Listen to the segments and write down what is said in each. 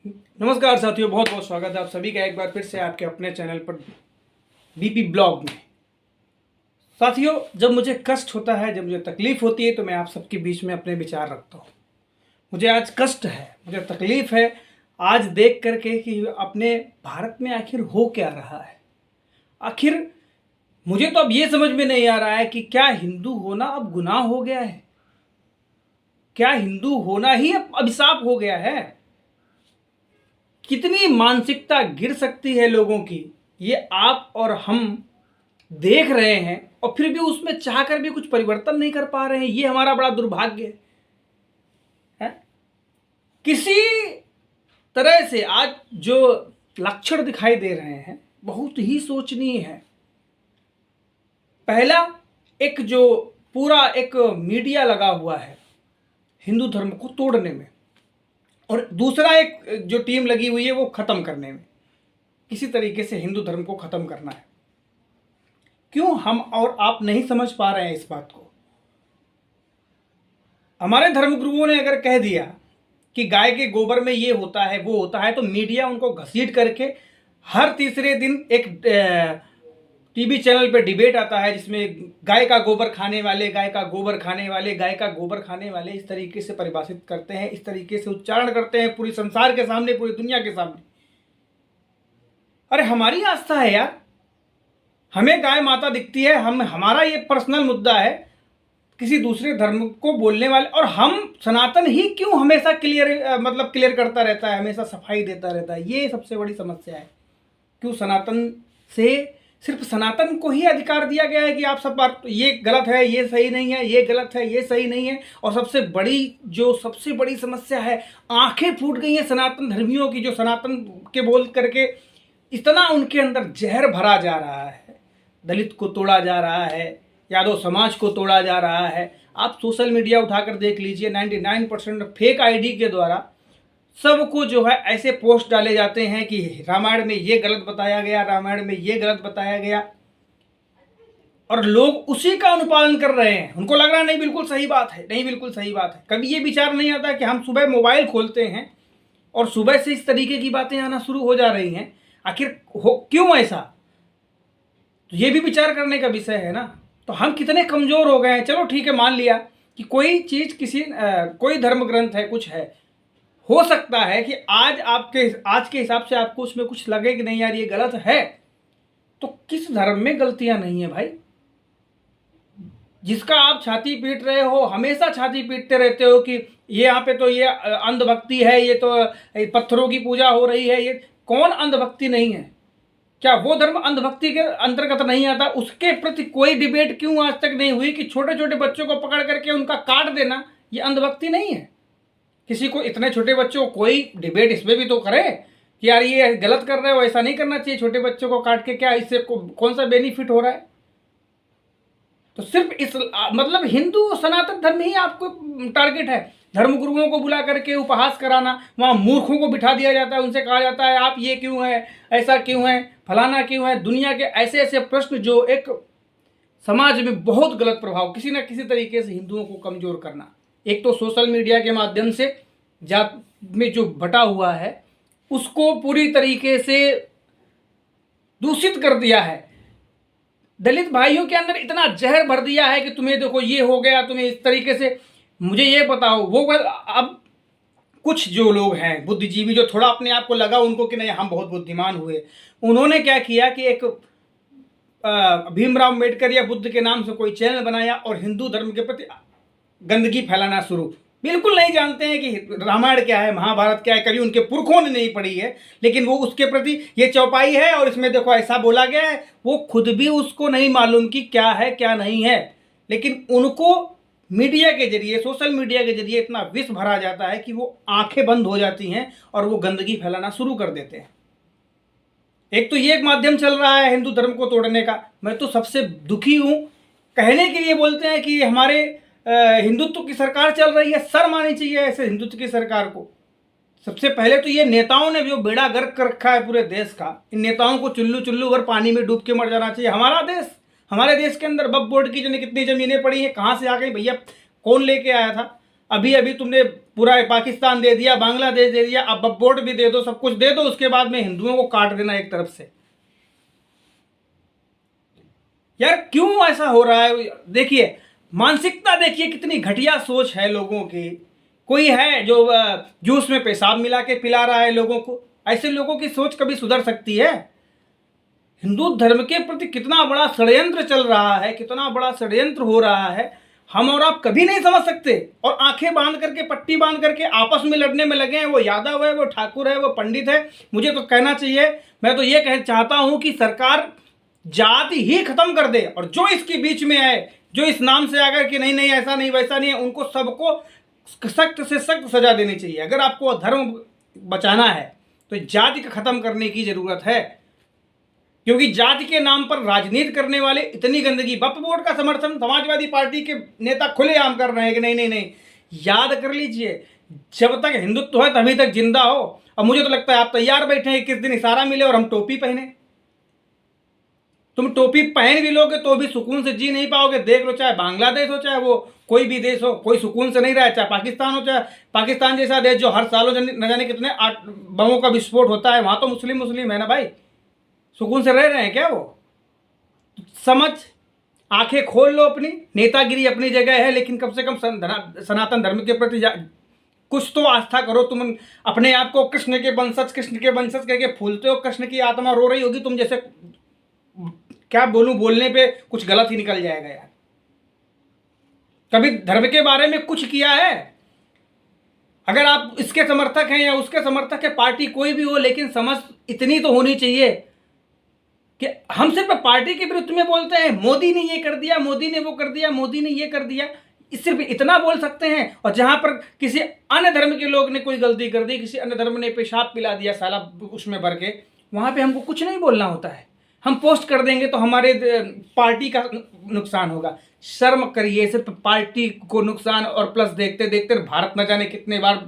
नमस्कार साथियों, बहुत बहुत स्वागत है आप सभी का एक बार फिर से आपके अपने चैनल पर बीपी ब्लॉग में। साथियों, जब मुझे कष्ट होता है, जब मुझे तकलीफ होती है तो मैं आप सबके बीच में अपने विचार रखता हूँ। मुझे आज कष्ट है, मुझे तकलीफ है आज देख करके कि अपने भारत में आखिर हो क्या रहा है। आखिर मुझे तो अब ये समझ में नहीं आ रहा है कि क्या हिंदू होना अब गुनाह हो गया है, क्या हिंदू होना ही अब अभिशाप हो गया है। कितनी मानसिकता गिर सकती है लोगों की, ये आप और हम देख रहे हैं और फिर भी उसमें चाहकर भी कुछ परिवर्तन नहीं कर पा रहे हैं। ये हमारा बड़ा दुर्भाग्य है। किसी तरह से आज जो लक्षण दिखाई दे रहे हैं बहुत ही शोचनीय है। पहला, एक जो पूरा एक मीडिया लगा हुआ है हिंदू धर्म को तोड़ने में, और दूसरा एक जो टीम लगी हुई है वो खत्म करने में। किसी तरीके से हिंदू धर्म को खत्म करना है। क्यों हम और आप नहीं समझ पा रहे हैं इस बात को? हमारे धर्मगुरुओं ने अगर कह दिया कि गाय के गोबर में ये होता है वो होता है, तो मीडिया उनको घसीट करके हर तीसरे दिन एक टीवी चैनल पे डिबेट आता है जिसमें गाय का गोबर खाने वाले, गाय का गोबर खाने वाले, गाय का गोबर खाने वाले, इस तरीके से परिभाषित करते हैं, इस तरीके से उच्चारण करते हैं पूरी संसार के सामने, पूरी दुनिया के सामने। अरे हमारी आस्था है यार, हमें गाय माता दिखती है, हमारा ये पर्सनल मुद्दा है। किसी दूसरे धर्म को बोलने वाले, और हम सनातन ही क्यों हमेशा क्लियर करता रहता है, हमेशा सफाई देता रहता है। ये सबसे बड़ी समस्या है। क्यों सनातन से सिर्फ सनातन को ही अधिकार दिया गया है कि आप सब बात, ये गलत है, ये सही नहीं है, ये गलत है, ये सही नहीं है। और सबसे बड़ी समस्या है, आंखें फूट गई हैं सनातन धर्मियों की, जो सनातन के बोल करके इतना उनके अंदर जहर भरा जा रहा है। दलित को तोड़ा जा रहा है, यादव समाज को तोड़ा जा रहा है। आप सोशल मीडिया उठाकर देख लीजिए, 99% फेक आईडी के द्वारा सबको जो है ऐसे पोस्ट डाले जाते हैं कि रामायण में ये गलत बताया गया, रामायण में ये गलत बताया गया, और लोग उसी का अनुपालन कर रहे हैं। उनको लग रहा है नहीं बिल्कुल सही बात है, नहीं बिल्कुल सही बात है। कभी ये विचार नहीं आता कि हम सुबह मोबाइल खोलते हैं और सुबह से इस तरीके की बातें आना शुरू हो जा रही हैं। आखिर क्यों ऐसा? तो ये भी विचार करने का विषय है ना। तो हम कितने कमजोर हो गए हैं। चलो ठीक है, मान लिया कि कोई चीज कोई धर्म ग्रंथ है, कुछ है, हो सकता है कि आज के हिसाब से आपको उसमें कुछ लगे कि नहीं यार ये गलत है। तो किस धर्म में गलतियां नहीं है भाई? जिसका आप छाती पीट रहे हो, हमेशा छाती पीटते रहते हो कि ये यहाँ पे तो ये अंधभक्ति है, ये तो पत्थरों की पूजा हो रही है। ये कौन अंधभक्ति नहीं है? क्या वो धर्म अंधभक्ति के अंतर्गत नहीं आता? उसके प्रति कोई डिबेट क्यों आज तक नहीं हुई कि छोटे छोटे बच्चों को पकड़ करके उनका काट देना ये अंधभक्ति नहीं है? किसी को, इतने छोटे बच्चों को कोई डिबेट इसमें भी तो करे कि यार ये गलत कर रहे हो, ऐसा नहीं करना चाहिए। छोटे बच्चों को काट के क्या इससे कौन सा बेनिफिट हो रहा है? तो सिर्फ इस मतलब हिंदू सनातन धर्म ही आपको टारगेट है। धर्मगुरुओं को बुला करके उपहास कराना, वहाँ मूर्खों को बिठा दिया जाता है, उनसे कहा जाता है आप ये क्यों है, ऐसा क्यों है, फलाना क्यों है। दुनिया के ऐसे ऐसे प्रश्न जो एक समाज में बहुत गलत प्रभाव, किसी न किसी तरीके से हिंदुओं को कमजोर करना। एक तो सोशल मीडिया के माध्यम से जात में जो बटा हुआ है उसको पूरी तरीके से दूषित कर दिया है। दलित भाइयों के अंदर इतना जहर भर दिया है कि तुम्हें देखो ये हो गया, तुम्हें इस तरीके से। मुझे ये बताओ, वो अब कुछ जो लोग हैं बुद्धिजीवी, जो थोड़ा अपने आप को लगा उनको कि नहीं हम बहुत बुद्धिमान हुए, उन्होंने क्या किया कि एक भीमराव अम्बेडकर या बुद्ध के नाम से कोई चैनल बनाया और हिंदू धर्म के प्रति गंदगी फैलाना शुरू। बिल्कुल नहीं जानते हैं कि रामायण क्या है, महाभारत क्या है, कभी उनके पुरखों ने नहीं पढ़ी है, लेकिन वो उसके प्रति ये चौपाई है और इसमें देखो ऐसा बोला गया है। वो खुद भी उसको नहीं मालूम कि क्या है क्या नहीं है, लेकिन उनको मीडिया के जरिए, सोशल मीडिया के जरिए इतना विष भरा जाता है कि वो आंखें बंद हो जाती हैं और वो गंदगी फैलाना शुरू कर देते हैं। एक तो ये एक माध्यम चल रहा है हिंदू धर्म को तोड़ने का। मैं तो सबसे दुखी हूँ। कहने के लिए बोलते हैं कि हमारे हिंदुत्व की सरकार चल रही है, शर्म आनी चाहिए ऐसे हिंदुत्व की सरकार को। सबसे पहले तो ये नेताओं ने जो बेड़ा गर्क कर रखा है पूरे देश का, इन नेताओं को चुल्लू चुल्लू भर पानी में डूब के मर जाना चाहिए। हमारे देश के अंदर वक्फ बोर्ड की कितनी जमीनें पड़ी हैं, कहाँ से आ गई भैया, कौन लेके आया था? अभी अभी तुमने पूरा पाकिस्तान दे दिया, बांग्लादेश दे दिया, अब बोर्ड भी दे दो, सब कुछ दे दो, उसके बाद में हिंदुओं को काट देना एक तरफ से। यार क्यों ऐसा हो रहा है? देखिए मानसिकता, देखिए कितनी घटिया सोच है लोगों की। कोई है जो जूस में पेशाब मिला के पिला रहा है लोगों को। ऐसे लोगों की सोच कभी सुधर सकती है? हिंदू धर्म के प्रति कितना बड़ा षड्यंत्र चल रहा है, कितना बड़ा षड्यंत्र हो रहा है, हम और आप कभी नहीं समझ सकते। और आंखें बांध करके, पट्टी बांध करके आपस में लड़ने में लगे हैं। वो यादव है, वो ठाकुर है, वो पंडित है। मुझे तो कहना चाहिए, मैं तो ये कह चाहता हूं कि सरकार जाति ही खत्म कर दे, और जो इसके बीच में है, जो इस नाम से आकर कि नहीं नहीं ऐसा नहीं वैसा नहीं है, उनको सबको सख्त से सख्त सजा देनी चाहिए। अगर आपको धर्म बचाना है तो जाति को खत्म करने की जरूरत है, क्योंकि जाति के नाम पर राजनीति करने वाले इतनी गंदगी। वक्फ बोर्ड का समर्थन समाजवादी पार्टी के नेता खुलेआम कर रहे हैं कि नहीं नहीं नहीं। याद कर लीजिए, जब तक हिंदुत्व है तभी तक जिंदा हो। और मुझे तो लगता है आप तैयार बैठे हैं किस दिन इशारा मिले और हम टोपी पहने। तुम टोपी पहन भी लोगे तो भी सुकून से जी नहीं पाओगे। देख लो, चाहे बांग्लादेश हो, चाहे वो कोई भी देश हो, कोई सुकून से नहीं रहा है। चाहे पाकिस्तान हो, चाहे पाकिस्तान जैसा देश जो हर सालों न जाने कितने बमों का विस्फोट होता है, वहां तो मुस्लिम है ना भाई। सुकून से रह रहे हैं क्या वो? समझ, आंखें खोल लो अपनी। नेतागिरी अपनी जगह है, लेकिन कम से कम सनातन धर्म के प्रति कुछ तो आस्था करो। तुम अपने आप को कृष्ण के वंशज करके फूलते हो। कृष्ण की आत्मा रो रही होगी, तुम जैसे क्या बोलूं, बोलने पे कुछ गलत ही निकल जाएगा यार। कभी धर्म के बारे में कुछ किया है? अगर आप इसके समर्थक हैं या उसके समर्थक है, पार्टी कोई भी हो, लेकिन समझ इतनी तो होनी चाहिए कि हम सिर्फ पार्टी के विरुद्ध में बोलते हैं, मोदी ने ये कर दिया, मोदी ने वो कर दिया, मोदी ने ये कर दिया, सिर्फ इतना बोल सकते हैं। और जहां पर किसी अन्य धर्म के लोग ने कोई गलती कर दी, किसी अन्य धर्म ने पेशाब पिला दिया साला उसमें भर के, वहां पे हमको कुछ नहीं बोलना होता है। हम पोस्ट कर देंगे तो हमारे पार्टी का नुकसान होगा। शर्म करिए, सिर्फ पार्टी को नुकसान, और प्लस देखते देखते भारत न जाने कितने बार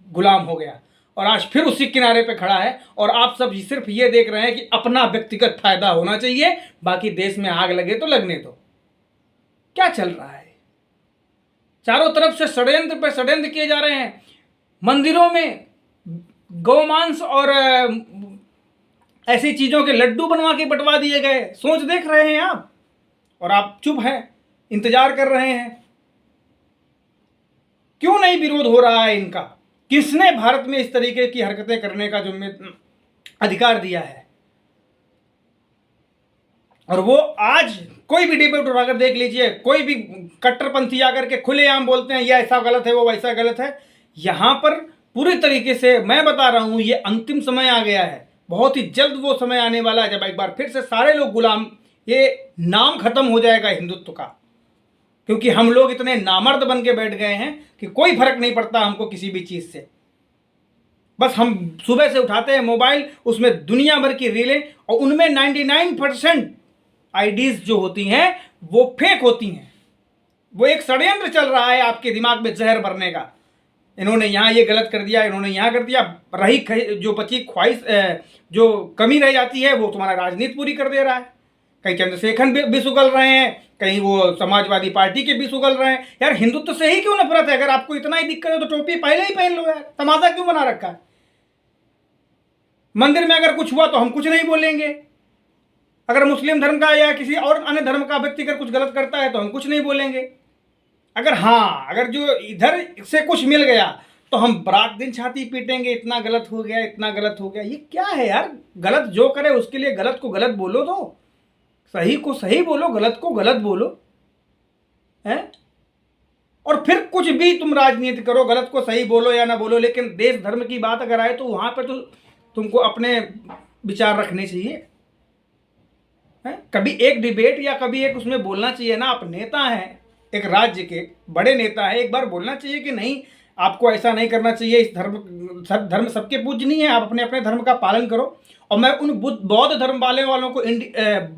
गुलाम हो गया और आज फिर उसी किनारे पे खड़ा है। और आप सब सिर्फ ये देख रहे हैं कि अपना व्यक्तिगत फायदा होना चाहिए, बाकी देश में आग लगे तो लगने दो। क्या चल रहा है? चारों तरफ से षड्यंत्र पे षड्यंत्र किए जा रहे हैं। मंदिरों में गौमांस और ऐसी चीजों के लड्डू बनवा के बंटवा दिए गए। सोच देख रहे हैं आप, और आप चुप हैं, इंतजार कर रहे हैं। क्यों नहीं विरोध हो रहा है इनका? किसने भारत में इस तरीके की हरकतें करने का अधिकार दिया है? और वो आज कोई भी डिबेट उठाकर देख लीजिए, कोई भी कट्टरपंथी आकर के खुलेआम बोलते हैं ये ऐसा गलत है, वो वैसा गलत है। यहां पर पूरी तरीके से मैं बता रहा हूं, ये अंतिम समय आ गया है। बहुत ही जल्द वो समय आने वाला है जब एक बार फिर से सारे लोग गुलाम, ये नाम खत्म हो जाएगा हिंदुत्व का। क्योंकि हम लोग इतने नामर्द बन के बैठ गए हैं कि कोई फर्क नहीं पड़ता हमको किसी भी चीज से। बस हम सुबह से उठाते हैं मोबाइल, उसमें दुनिया भर की रीलें, और उनमें 99% आईडीज जो होती हैं वो फेक होती हैं। वो एक षड्यंत्र चल रहा है आपके दिमाग में जहर भरने का। इन्होंने यहाँ ये गलत कर दिया, इन्होंने यहाँ कर दिया। रही जो बची ख्वाहिश, जो कमी रह जाती है, वो तुम्हारा राजनीति पूरी कर दे रहा है। कहीं चंद्रशेखर भी सुगल रहे हैं, कहीं वो समाजवादी पार्टी के भी सुगल रहे हैं। यार हिंदुत्व से ही क्यों नफरत है? अगर आपको इतना ही दिक्कत है तो टोपी पहले ही पहन लो यार, तमाशा क्यों बना रखा है? मंदिर में अगर कुछ हुआ तो हम कुछ नहीं बोलेंगे। अगर मुस्लिम धर्म का या किसी और अन्य धर्म का व्यक्ति अगर कुछ गलत करता है तो हम कुछ नहीं बोलेंगे। अगर जो इधर से कुछ मिल गया तो हम रात दिन छाती पीटेंगे, इतना गलत हो गया, इतना गलत हो गया। ये क्या है यार? गलत जो करे उसके लिए गलत को गलत बोलो, तो सही को सही बोलो, गलत को गलत बोलो है। और फिर कुछ भी तुम राजनीति करो, गलत को सही बोलो या ना बोलो, लेकिन देश धर्म की बात अगर आए तो वहां पर तो तुमको अपने विचार रखने चाहिए। कभी एक डिबेट या कभी एक उसमें बोलना चाहिए ना। आप नेता हैं, एक राज्य के बड़े नेता है, एक बार बोलना चाहिए कि नहीं, आपको ऐसा नहीं करना चाहिए। इस धर्म सबके पूजनीय है, आप अपने अपने धर्म का पालन करो। और मैं उन बौद्ध धर्म वालों को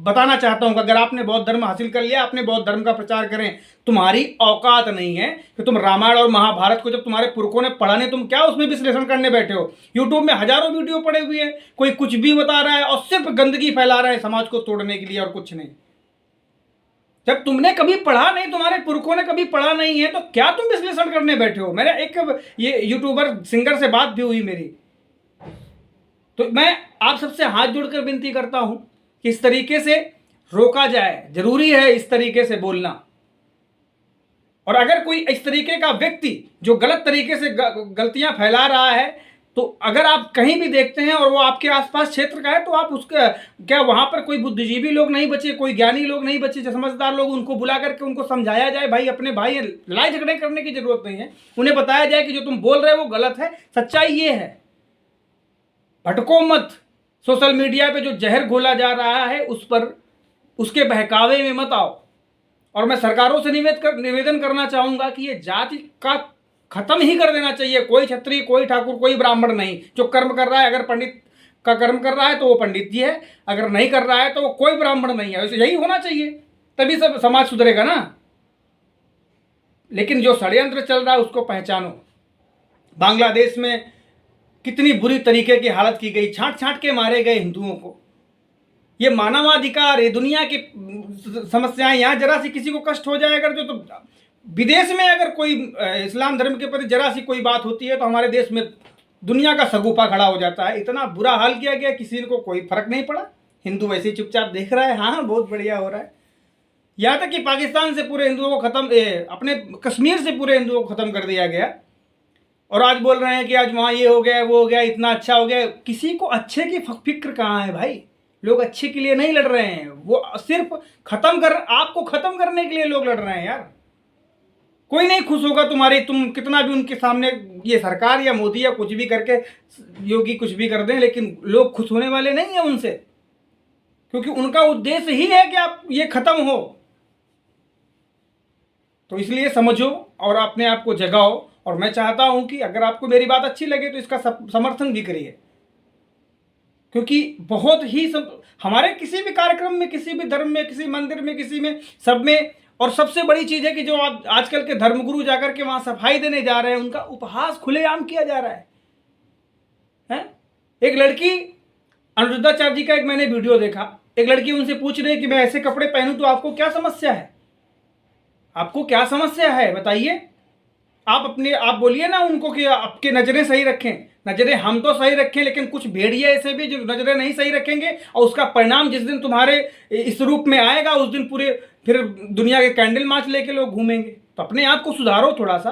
बताना चाहता हूं कि अगर आपने बौद्ध धर्म हासिल कर लिया, अपने बौद्ध धर्म का प्रचार करें। तुम्हारी औकात नहीं है कि तुम रामायण और महाभारत को जब तुम्हारे पुरखों ने पढ़ा नहीं, तुम क्या उसमें विश्लेषण करने बैठे हो? यूट्यूब में हजारों वीडियो पड़े हुए हैं, कोई कुछ भी बता रहा है और सिर्फ गंदगी फैला रहा है समाज को तोड़ने के लिए, और कुछ नहीं। जब तुमने कभी पढ़ा नहीं, तुम्हारे पुरखों ने कभी पढ़ा नहीं है, तो क्या तुम विश्लेषण करने बैठे हो? मेरा एक ये यूट्यूबर सिंगर से बात भी हुई मेरी, तो मैं आप सबसे हाथ जोड़कर विनती करता हूं कि इस तरीके से रोका जाए। जरूरी है इस तरीके से बोलना। और अगर कोई इस तरीके का व्यक्ति जो गलत तरीके से गलतियां फैला रहा है, तो अगर आप कहीं भी देखते हैं और वो आपके आसपास क्षेत्र का है, तो आप उसका क्या वहां पर कोई बुद्धिजीवी लोग नहीं बचे, कोई ज्ञानी लोग नहीं बचे, समझदार लोग, उनको बुला करके उनको समझाया जाए, भाई अपने भाई लड़ाई झगड़े करने की जरूरत नहीं है, उन्हें बताया जाए कि जो तुम बोल रहे हो वो गलत है, सच्चाई ये है। भटको मत। सोशल मीडिया पे जो जहर घोला जा रहा है उस पर, उसके बहकावे में मत आओ। और मैं सरकारों से निवेदन करना चाहूंगा कि ये जाति का खत्म ही कर देना चाहिए। कोई क्षत्रिय, कोई ठाकुर, कोई ब्राह्मण नहीं। जो कर्म कर रहा है, अगर पंडित का कर्म कर रहा है तो वो पंडित जी है, अगर नहीं कर रहा है तो वो कोई ब्राह्मण नहीं है। वैसे यही होना चाहिए, तभी सब समाज सुधरेगा ना। लेकिन जो षड्यंत्र चल रहा है उसको पहचानो। बांग्लादेश में कितनी बुरी तरीके की हालत की गई, छांट छांट के मारे गए हिंदुओं को। ये मानवाधिकार, ये दुनिया की समस्याएं, यहाँ जरा सी किसी को कष्ट हो जाए अगर जो, तो विदेश में अगर कोई इस्लाम धर्म के प्रति जरा सी कोई बात होती है तो हमारे देश में दुनिया का सगुफा खड़ा हो जाता है। इतना बुरा हाल किया गया, किसी को कोई फर्क नहीं पड़ा। हिंदू वैसे ही चुपचाप देख रहा है, हाँ बहुत बढ़िया हो रहा है। यहाँ तक कि पाकिस्तान से पूरे हिंदुओं को खत्म, अपने कश्मीर से पूरे हिंदुओं को खत्म कर दिया गया। और आज बोल रहे हैं कि आज वहाँ ये हो गया, वो हो गया, इतना अच्छा हो गया। किसी को अच्छे की फिक्र कहाँ है भाई? लोग अच्छे के लिए नहीं लड़ रहे हैं, वो सिर्फ आपको खत्म करने के लिए लोग लड़ रहे हैं यार। कोई नहीं खुश होगा तुम्हारी, तुम कितना भी उनके सामने ये सरकार या मोदी या कुछ भी करके, योगी कुछ भी कर दें, लेकिन लोग खुश होने वाले नहीं है उनसे, क्योंकि उनका उद्देश्य ही है कि आप ये खत्म हो। तो इसलिए समझो और अपने आप को जगाओ। और मैं चाहता हूं कि अगर आपको मेरी बात अच्छी लगे तो इसका समर्थन भी करिए, क्योंकि बहुत ही हमारे किसी भी कार्यक्रम में, किसी भी धर्म में, किसी मंदिर में, किसी में, सब में। और सबसे बड़ी चीज है कि जो आप आजकल के धर्मगुरु जाकर के वहां सफाई देने जा रहे हैं, उनका उपहास खुलेआम किया जा रहा है? एक लड़की, अनुरुद्धाचार्य जी का एक मैंने वीडियो देखा, एक लड़की उनसे पूछ रही है कि मैं ऐसे कपड़े पहनूं तो आपको क्या समस्या है? आपको क्या समस्या है बताइए? आप बोलिए ना उनको कि आपके नजरें सही रखें। नजरें हम तो सही रखें, लेकिन कुछ भेड़िए ऐसे भी जो नजरें नहीं सही रखेंगे, और उसका परिणाम जिस दिन तुम्हारे इस रूप में आएगा, उस दिन पूरे फिर दुनिया के कैंडल मार्च लेके लोग घूमेंगे। तो अपने आप को सुधारो थोड़ा सा।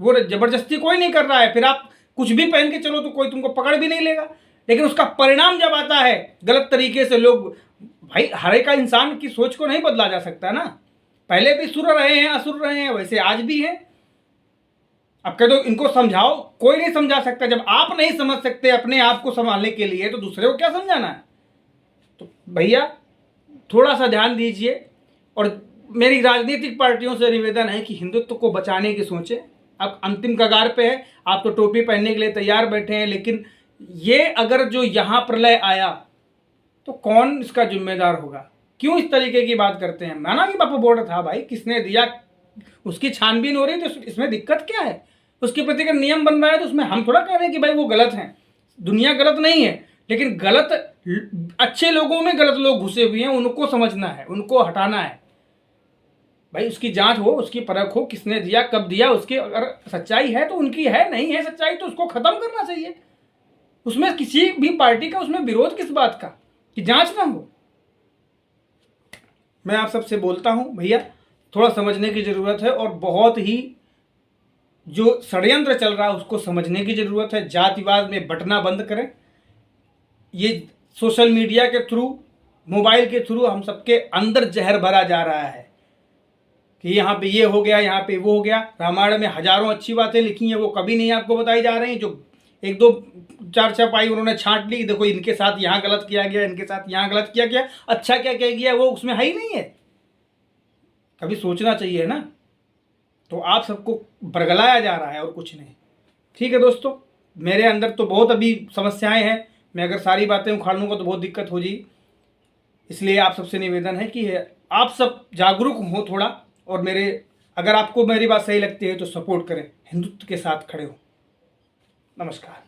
वो जबरदस्ती कोई नहीं कर रहा है, फिर आप कुछ भी पहन के चलो तो कोई तुमको पकड़ भी नहीं लेगा। लेकिन उसका परिणाम जब आता है गलत तरीके से, लोग, भाई हर एक इंसान की सोच को नहीं बदला जा सकता ना। पहले भी सुर रहे हैं, असुर रहे हैं, वैसे आज भी हैं। अब कह दो इनको समझाओ, कोई नहीं समझा सकता। जब आप नहीं समझ सकते अपने आप को संभालने के लिए, तो दूसरे को क्या समझाना है? तो भैया थोड़ा सा ध्यान दीजिए। और मेरी राजनीतिक पार्टियों से निवेदन है कि हिंदुत्व को बचाने की सोचें। अब अंतिम कगार पे है, आप तो टोपी पहनने के लिए तैयार बैठे हैं, लेकिन ये अगर जो यहाँ प्रलय आया तो कौन इसका जिम्मेदार होगा? क्यों इस तरीके की बात करते हैं? माना कि बापू बॉर्डर था, भाई किसने दिया, उसकी छानबीन हो रही, तो इसमें दिक्कत क्या है? उसके प्रति अगर नियम बन रहा है तो उसमें हम थोड़ा कह रहे हैं कि भाई वो गलत है। दुनिया गलत नहीं है, लेकिन गलत, अच्छे लोगों में गलत लोग घुसे हुए हैं, उनको समझना है, उनको हटाना है। भाई उसकी जांच हो, उसकी परख हो, किसने दिया, कब दिया, उसकी अगर सच्चाई है तो उनकी है, नहीं है सच्चाई तो उसको खत्म करना चाहिए। उसमें किसी भी पार्टी का उसमें विरोध किस बात का कि जांच ना हो? मैं आप सबसे बोलता हूं भैया, थोड़ा समझने की जरूरत है। और बहुत ही जो षड्यंत्र चल रहा है उसको समझने की जरूरत है। जातिवाद में बंटना बंद करें। ये सोशल मीडिया के थ्रू, मोबाइल के थ्रू हम सबके अंदर जहर भरा जा रहा है कि यहाँ पे ये हो गया, यहाँ पे वो हो गया। रामायण में हजारों अच्छी बातें लिखी हैं, वो कभी नहीं आपको बताई जा रही। जो एक दो चार छपाई उन्होंने छांट ली, देखो इनके साथ यहाँ गलत किया गया, इनके साथ यहाँ गलत किया गया, अच्छा क्या किया गया वो उसमें है ही नहीं है। कभी सोचना चाहिए ना। तो आप सबको बरगलाया जा रहा है और कुछ नहीं। ठीक है दोस्तों, मेरे अंदर तो बहुत अभी समस्याएं हैं। मैं अगर सारी बातें उखाड़ लूँगा तो बहुत दिक्कत हो जाएगी। इसलिए आप सबसे निवेदन है कि आप सब जागरूक हो थोड़ा, और अगर आपको मेरी बात सही लगती है तो सपोर्ट करें, हिंदुत्व के साथ खड़े हो। नमस्कार।